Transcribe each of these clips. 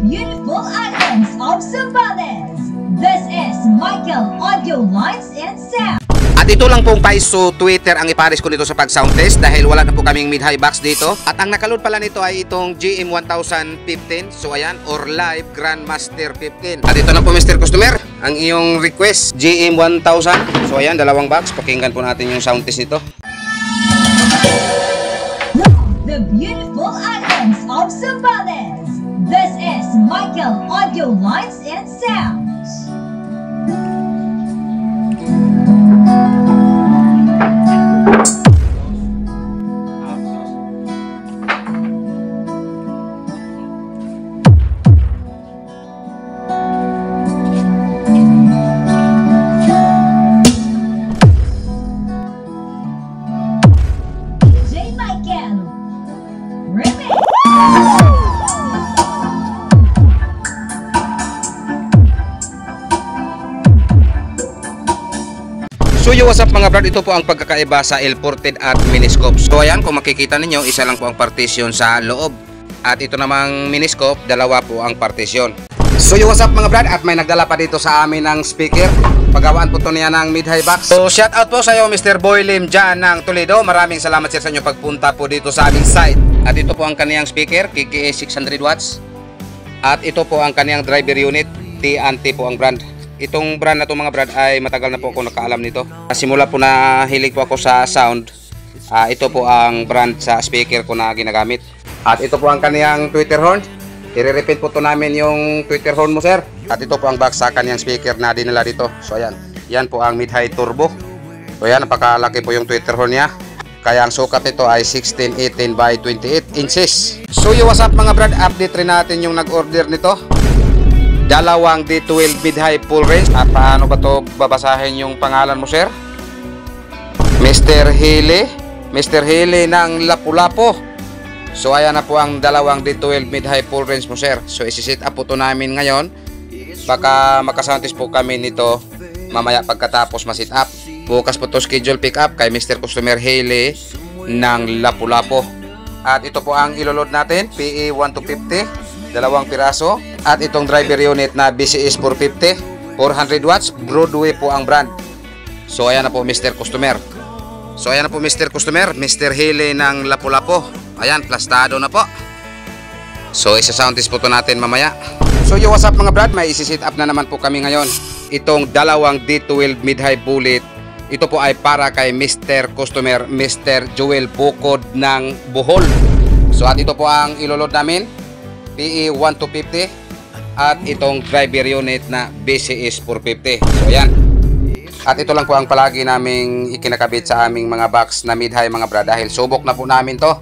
beautiful islands of Zambales. This is Michael Audio Lines and Sound. At ito lang pong paiso Twitter ang ipares ko nito sa pag-sound test dahil wala na po kaming mid-high box dito. At ang nakaload pala nito ay itong GM1015. So ayan, or Live Grandmaster 15. At ito na po Mr. Customer, ang iyong request, GM1000. So ayan, dalawang box. Pakinggan po natin yung sound test nito. The beautiful islands of Zambales. This is Michael Audio Lines and Sounds. DJ Michael. Remix. So yo, what's up mga brad, ito po ang pagkakaiba sa L-ported at miniscope. So ayan, kung makikita ninyo, isa lang po ang partition sa loob. At ito namang miniscope, dalawa po ang partition. So yo, what's up mga brad, at may nagdala pa dito sa amin ng speaker. Pagawaan po ito niya ng mid-high box. So shout out po sa iyo Mr. Boy Lim dyan ng Toledo. Maraming salamat sir sa inyo pagpunta po dito sa aming site. At ito po ang kaniyang speaker, KKA 600 watts. At ito po ang kaniyang driver unit, T&T po ang brand. Itong brand na to mga brad ay matagal na po ako nakaalam nito. Simula po na hilig po ako sa sound, ito po ang brand sa speaker ko na ginagamit. At ito po ang kaniyang tweeter horn. I-repeat po to namin yung tweeter horn mo sir. At ito po ang box sa kaniyang speaker na dinala dito. So ayan, yan po ang mid-high turbo. So ayan, napakalaki po yung tweeter horn niya. Kaya ang sukat nito ay 16-18 by 28 inches. So yo, what's up mga brad, update rin natin yung nag-order nito. Dalawang D12 mid-high full range. At paano ba to babasahin yung pangalan mo sir? Mr. Hele. Mr. Hele ng Lapu-Lapu. So ayan na po ang dalawang D12 mid-high full range mo sir. So isi-set up po to namin ngayon. Baka makasantis po kami nito mamaya pagkatapos ma-set up. Bukas po to schedule pick up kay Mr. Customer Hele ng Lapu-Lapu. At ito po ang iloload natin, PE 1250. Dalawang piraso. At itong driver unit na BCS 450, 400 watts, Broadway po ang brand. So ayan na po Mr. Customer. So ayan na po Mr. Customer, Mr. Hele ng Lapu-Lapu. Ayan, plastado na po. So isa-sound test po to natin mamaya. So yo, what's up mga brad, may isi-set up na naman po kami ngayon. Itong dalawang D12 mid-high bullet, ito po ay para kay Mr. Customer, Mr. Joel Bukod ng Bohol. So at ito po ang iloload namin, PE 1250 at itong driver unit na BCS 450. So ayan. At ito lang po ang palagi naming ikinakabit sa aming mga box na mid-high mga brad dahil subok na po namin to.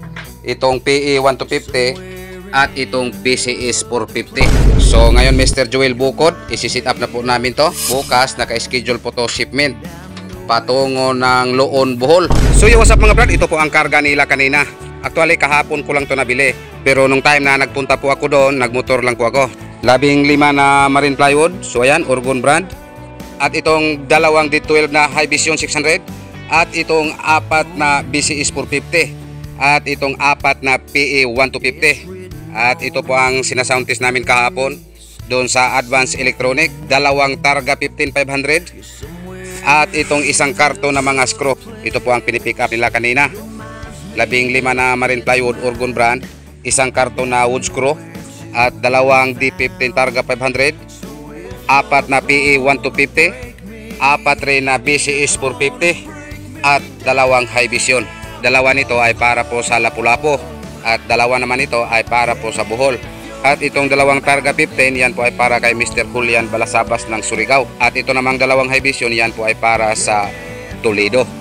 Itong PE 1250 at itong BCS 450. So ngayon Mr. Joel Bukod, isi-set up na po namin to. Bukas naka-schedule po to shipment patungo ng Loon, Bohol. So yo, what's up mga brad, ito po ang karga nila kanina. Actually kahapon ko lang to nabili. Pero nung time na nagpunta po ako doon, nagmotor lang po ako. 15 na marine plywood. So ayan, Orgon brand. At itong dalawang D12 na High Vision 600. At itong apat na BCS 450. At itong apat na PE 1250. At ito po ang sinasound test namin kahapon doon sa Advanced Electronic. Dalawang Targa 15500. At itong isang karton na mga screw. Ito po ang pinipick up nila kanina. 15 na marine plywood Orgon brand, isang karton na wood screw at dalawang D15 Targa 500, apat na PE 1250, apat rin na BCS 450 at dalawang High Vision. Dalawa nito ay para po sa Lapu-Lapu at dalawa naman ito ay para po sa Bohol. At itong dalawang Targa 15, yan po ay para kay Mr. Julian Balasabas ng Surigao. At ito namang dalawang High Vision, yan po ay para sa Toledo.